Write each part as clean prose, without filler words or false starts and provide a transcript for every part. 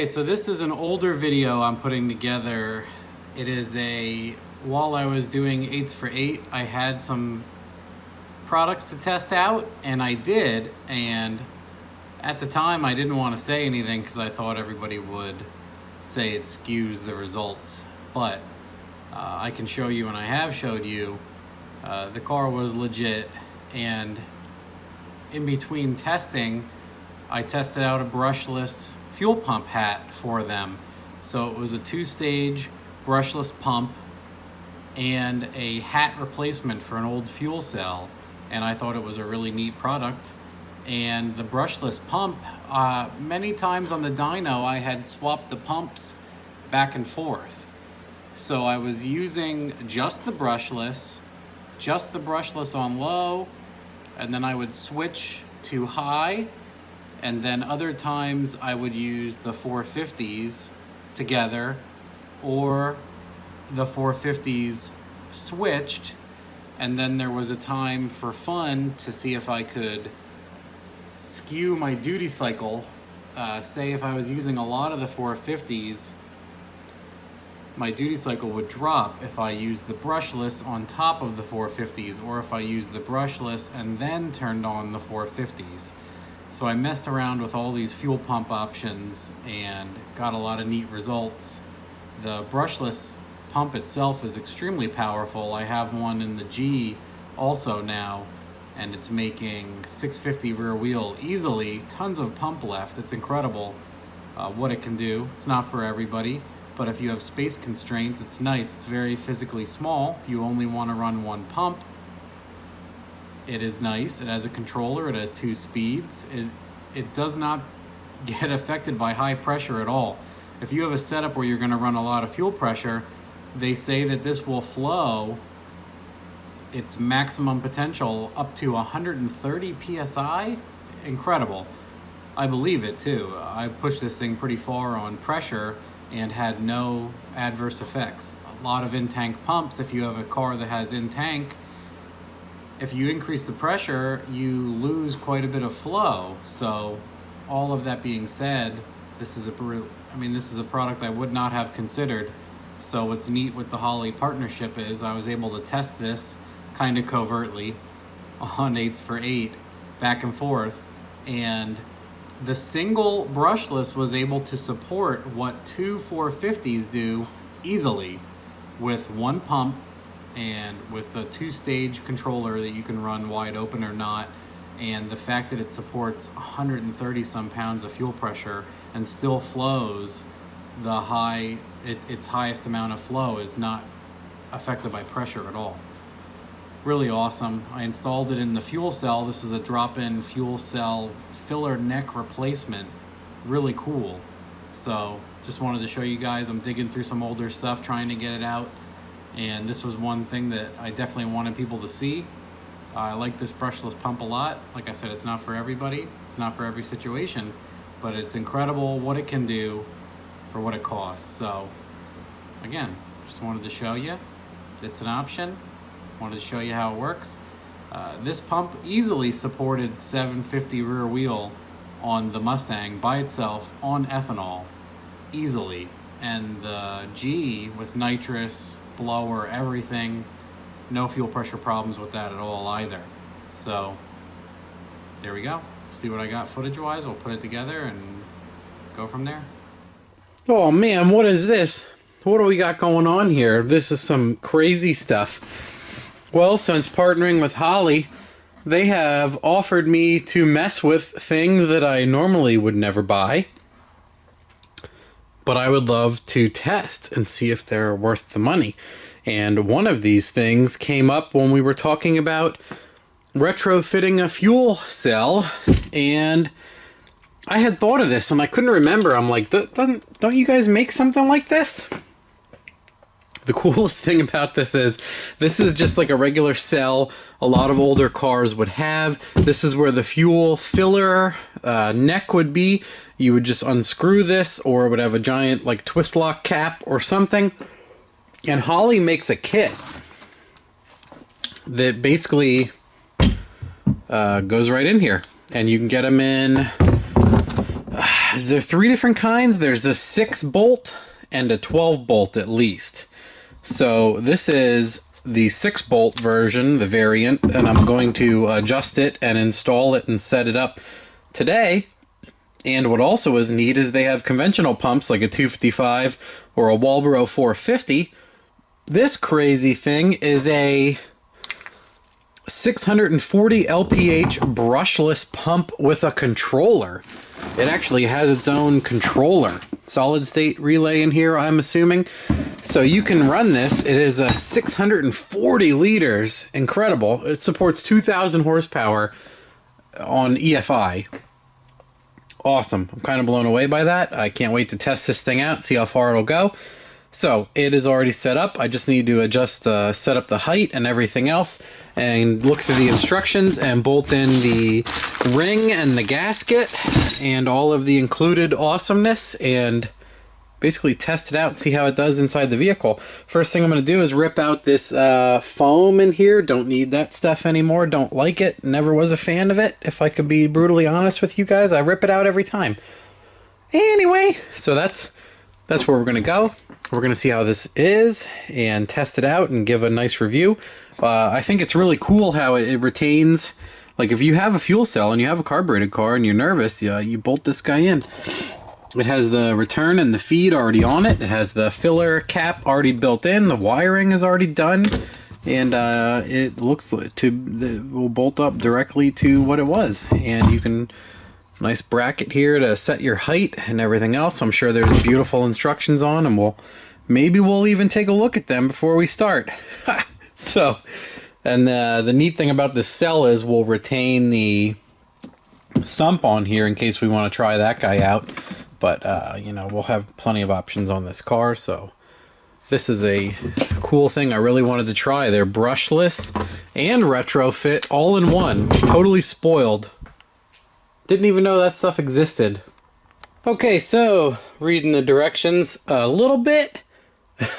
Okay, so this is an older video I'm putting together. It is while I was doing 8s for 8, I had some products to test out, and I did, and at the time I didn't want to say anything because I thought everybody would say it skews the results, but I can show you, and I have showed you, the car was legit. And in between testing, I tested out a brushless fuel pump hat for them. So it was a 2-stage brushless pump and a hat replacement for an old fuel cell, and I thought it was a really neat product. And the brushless pump, many times on the dyno I had swapped the pumps back and forth. So I was using just the brushless on low, and then I would switch to high, and then other times I would use the 450s together, or the 450s switched, and then there was a time for fun to see if I could skew my duty cycle. Say if I was using a lot of the 450s, my duty cycle would drop if I used the brushless on top of the 450s, or if I used the brushless and then turned on the 450s. So I messed around with all these fuel pump options and got a lot of neat results. The brushless pump itself is extremely powerful. I have one in the G also now, and it's making 650 rear wheel easily. Tons of pump left. It's incredible what it can do. It's not for everybody, but if you have space constraints, it's nice. It's very physically small. If you only want to run one pump, it is nice. It has a controller. It has 2 speeds. It does not get affected by high pressure at all. If you have a setup where you're going to run a lot of fuel pressure, they say that this will flow its maximum potential up to 130 psi. Incredible. I believe it too. I pushed this thing pretty far on pressure and had no adverse effects. A lot of in-tank pumps, if you have a car that has in-tank, if you increase the pressure, you lose quite a bit of flow. So all of that being said, this is a product I would not have considered. So what's neat with the Holley partnership is I was able to test this kind of covertly on 8s for 8 back and forth, and the single brushless was able to support what 2 450s do easily with one pump and with a 2-stage controller that you can run wide open or not. And the fact that it supports 130 some pounds of fuel pressure and still flows its highest amount of flow is not affected by pressure at all. Really awesome. I installed it in the fuel cell. This is a drop-in fuel cell filler neck replacement. Really cool. So just wanted to show you guys. I'm digging through some older stuff trying to get it out, and this was one thing that I definitely wanted people to see. I like this brushless pump a lot. Like I said, it's not for everybody. It's not for every situation, but it's incredible what it can do for what it costs. So again, just wanted to show you it's an option. Wanted to show you how it works. This pump easily supported 750 rear wheel on the Mustang by itself on ethanol, easily. And the G with nitrous, blower, everything, no fuel pressure problems with that at all either. So there we go. See what I got footage wise. We'll put it together and go from there. Oh man, what is this? What do we got going on here? This is some crazy stuff. Well, since partnering with Holley, they have offered me to mess with things that I normally would never buy, but I would love to test and see if they're worth the money. And one of these things came up when we were talking about retrofitting a fuel cell, and I had thought of this and I couldn't remember. I'm like, don't you guys make something like this? The coolest thing about this is just like a regular cell a lot of older cars would have. This is where the fuel filler neck would be. You would just unscrew this, or it would have a giant like twist lock cap or something. And Holley makes a kit that basically goes right in here. And you can get them in there are 3 different kinds. There's a 6 bolt and a 12 bolt at least. So this is the 6 bolt version, the variant, and I'm going to adjust it and install it and set it up today. And what also is neat is they have conventional pumps like a 255 or a Walbro 450. This crazy thing is a 640 LPH brushless pump with a controller. It actually has its own controller. Solid state relay in here, I'm assuming. So you can run this. It is a 640 liters. Incredible. It supports 2,000 horsepower on EFI. Awesome. I'm kind of blown away by that. I can't wait to test this thing out, see how far it'll go. So it is already set up. I just need to adjust, set up the height and everything else, and look through the instructions and bolt in the ring and the gasket and all of the included awesomeness, and basically test it out and see how it does inside the vehicle. First thing I'm going to do is rip out this foam in here. Don't need that stuff anymore. Don't like it. Never was a fan of it. If I could be brutally honest with you guys, I rip it out every time. Anyway, so that's where we're going to go. We're going to see how this is and test it out and give a nice review. I think it's really cool how it retains, like if you have a fuel cell and you have a carbureted car and you're nervous, you bolt this guy in. It has the return and the feed already on it. It has the filler cap already built in. The wiring is already done. And it looks it will bolt up directly to what it was. And you can... Nice bracket here to set your height and everything else. I'm sure there's beautiful instructions on, and maybe we'll even take a look at them before we start. So, and the neat thing about this cell is we'll retain the sump on here in case we want to try that guy out. But, you know, we'll have plenty of options on this car, so this is a cool thing I really wanted to try. They're brushless and retrofit all in one. Totally spoiled. Didn't even know that stuff existed. Okay, so reading the directions a little bit.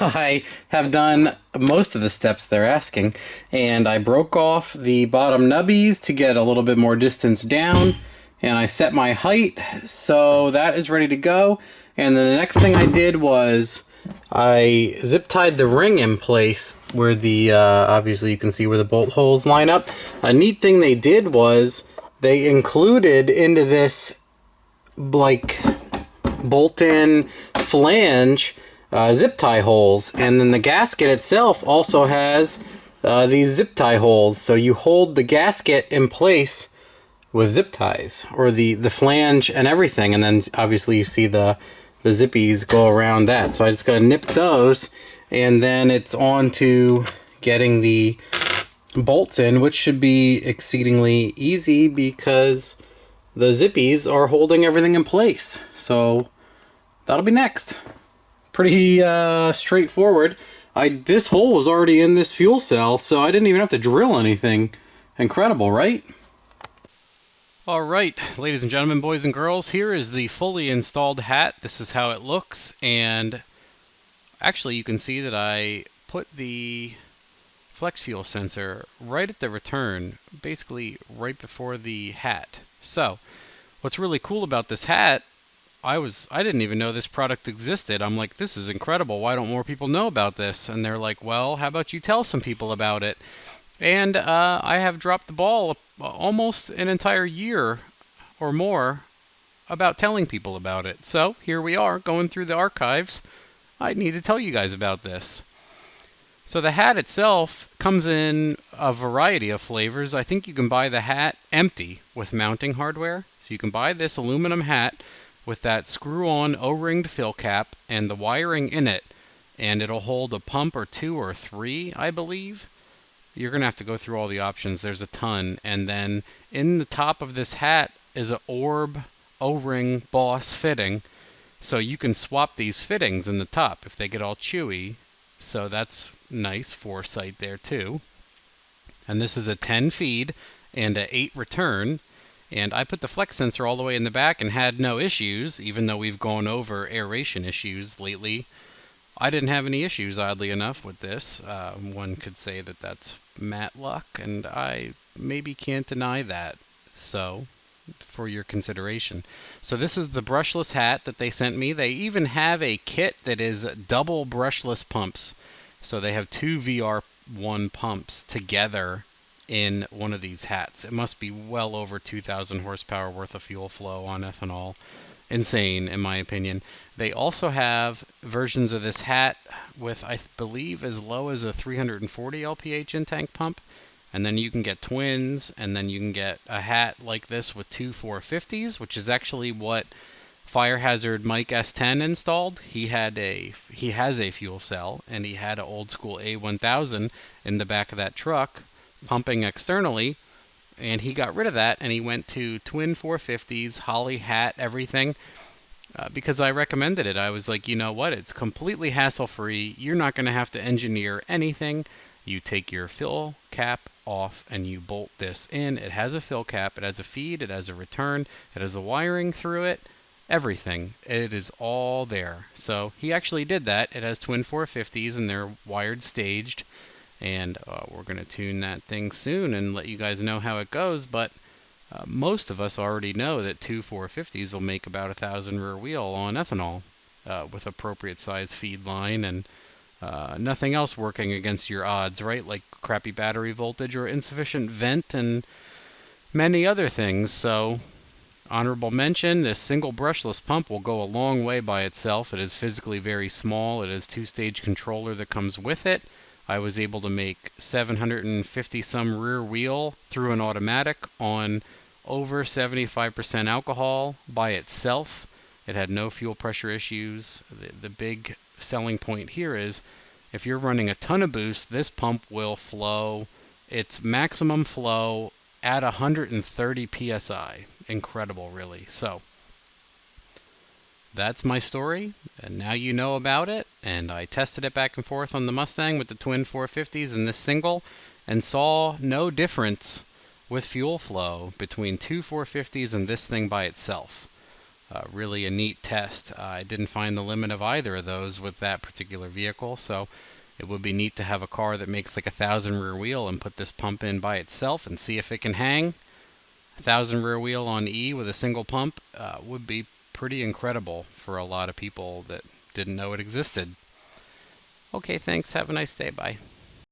I have done most of the steps they're asking, and I broke off the bottom nubbies to get a little bit more distance down, and I set my height, so that is ready to go. And then the next thing I did was I zip tied the ring in place where the obviously you can see where the bolt holes line up. A neat thing they did was they included into this like bolt-in flange zip tie holes, and then the gasket itself also has these zip tie holes, so you hold the gasket in place with zip ties, or the flange and everything, and then obviously you see the zippies go around that. So I just gotta nip those, and then it's on to getting the bolts in, which should be exceedingly easy because the zippies are holding everything in place. So that'll be next. Pretty straightforward. This hole was already in this fuel cell, so I didn't even have to drill anything. Incredible, right? All right, ladies and gentlemen, boys and girls, here is the fully installed hat. This is how it looks, and actually you can see that I put the flex fuel sensor right at the return, basically right before the hat. So what's really cool about this hat, I didn't even know this product existed. I'm like, this is incredible, why don't more people know about this? And they're like, well, how about you tell some people about it? And I have dropped the ball almost an entire year or more about telling people about it. So here we are going through the archives. I need to tell you guys about this. So the hat itself comes in a variety of flavors. I think you can buy the hat empty with mounting hardware. So you can buy this aluminum hat with that screw-on O-ringed fill cap and the wiring in it, and it'll hold a pump or 2 or 3, I believe. You're going to have to go through all the options. There's a ton. And then in the top of this hat is an orb O-ring boss fitting. So you can swap these fittings in the top if they get all chewy. So that's nice foresight there too. And this is a 10 feed and a 8 return. And I put the flex sensor all the way in the back and had no issues, even though we've gone over aeration issues lately. I didn't have any issues, oddly enough, with this. One could say that that's Matt luck, and I maybe can't deny that. So for your consideration. So this is the brushless hat that they sent me. They even have a kit that is double brushless pumps. So they have two VR1 pumps together in one of these hats. It must be well over 2,000 horsepower worth of fuel flow on ethanol. Insane, in my opinion. They also have versions of this hat with, I believe, as low as a 340 lph in-tank pump. And then you can get twins, and then you can get a hat like this with two 450s, which is actually what Fire Hazard Mike S10 installed. He has a fuel cell, and he had an old school A1000 in the back of that truck pumping externally, and he got rid of that, and he went to twin 450s, Holley hat, everything, because I recommended it. I was like, you know what? It's completely hassle-free. You're not going to have to engineer anything. You take your fill cap off and you bolt this in. It has a fill cap, it has a feed, it has a return, it has the wiring through it, everything. It is all there. So he actually did that. It has twin 450s and they're wired staged. And we're going to tune that thing soon and let you guys know how it goes. But most of us already know that two 450s will make about 1,000 rear wheel on ethanol with appropriate size feed line and nothing else working against your odds, right? Like crappy battery voltage or insufficient vent and many other things. So, honorable mention, this single brushless pump will go a long way by itself. It is physically very small. It has two-stage controller that comes with it. I was able to make 750 some rear wheel through an automatic on over 75% alcohol by itself. It had no fuel pressure issues. The big selling point here is if you're running a ton of boost, this pump will flow its maximum flow at 130 psi. Incredible, really. So that's my story, and now you know about it. And I tested it back and forth on the Mustang with the twin 450s and this single, and saw no difference with fuel flow between two 450s and this thing by itself. Really a neat test. I didn't find the limit of either of those with that particular vehicle, so it would be neat to have a car that makes like 1,000 rear wheel and put this pump in by itself and see if it can hang. 1,000 rear wheel on E with a single pump would be pretty incredible for a lot of people that didn't know it existed. Okay, thanks. Have a nice day. Bye.